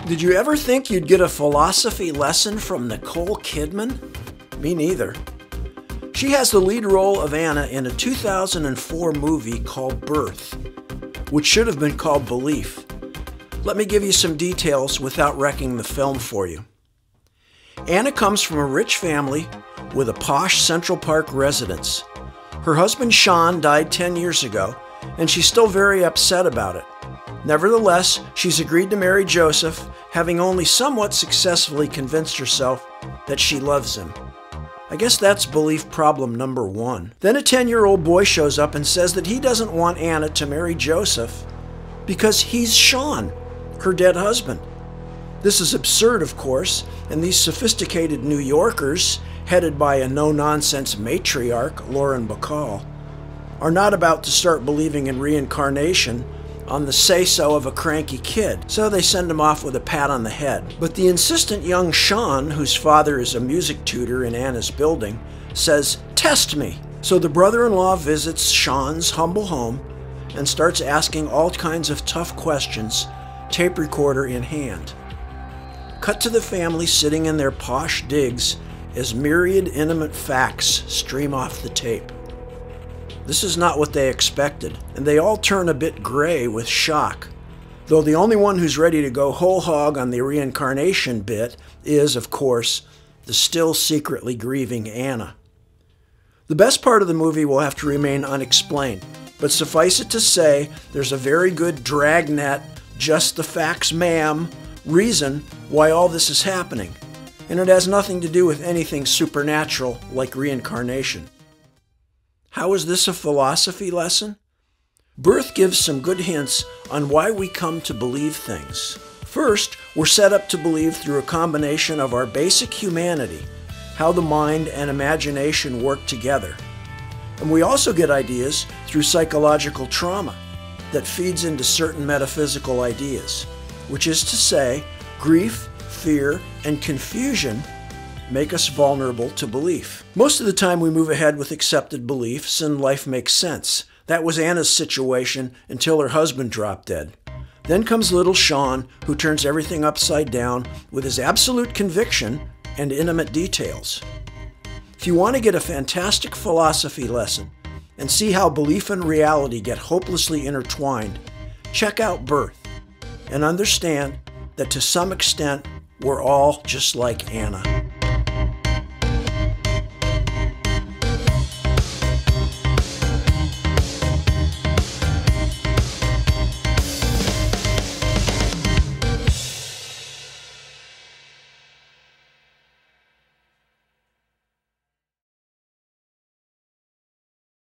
Did you ever think you'd get a philosophy lesson from Nicole Kidman? Me neither. She has the lead role of Anna in a 2004 movie called Birth, which should have been called Belief. Let me give you some details without wrecking the film for you. Anna comes from a rich family with a posh Central Park residence. Her husband Sean died 10 years ago, and she's still very upset about it. Nevertheless, she's agreed to marry Joseph, having only somewhat successfully convinced herself that she loves him. I guess that's belief problem number one. Then a 10-year-old boy shows up and says that he doesn't want Anna to marry Joseph because he's Sean, her dead husband. This is absurd, of course, and these sophisticated New Yorkers, headed by a no-nonsense matriarch, Lauren Bacall, are not about to start believing in reincarnation on the say-so of a cranky kid, so they send him off with a pat on the head. But the insistent young Sean, whose father is a music tutor in Anna's building, says, "Test me." So the brother-in-law visits Sean's humble home and starts asking all kinds of tough questions, tape recorder in hand. Cut to the family sitting in their posh digs as myriad intimate facts stream off the tape. This is not what they expected, and they all turn a bit gray with shock, though the only one who's ready to go whole hog on the reincarnation bit is, of course, the still secretly grieving Anna. The best part of the movie will have to remain unexplained, but suffice it to say, there's a very good dragnet, just the facts ma'am, reason why all this is happening, and it has nothing to do with anything supernatural like reincarnation. How is this a philosophy lesson? Birth gives some good hints on why we come to believe things. First, we're set up to believe through a combination of our basic humanity, how the mind and imagination work together. And we also get ideas through psychological trauma that feeds into certain metaphysical ideas, which is to say, grief, fear, and confusion make us vulnerable to belief. Most of the time we move ahead with accepted beliefs and life makes sense. That was Anna's situation until her husband dropped dead. Then comes little Sean, who turns everything upside down with his absolute conviction and intimate details. If you want to get a fantastic philosophy lesson and see how belief and reality get hopelessly intertwined, check out Birth and understand that to some extent we're all just like Anna.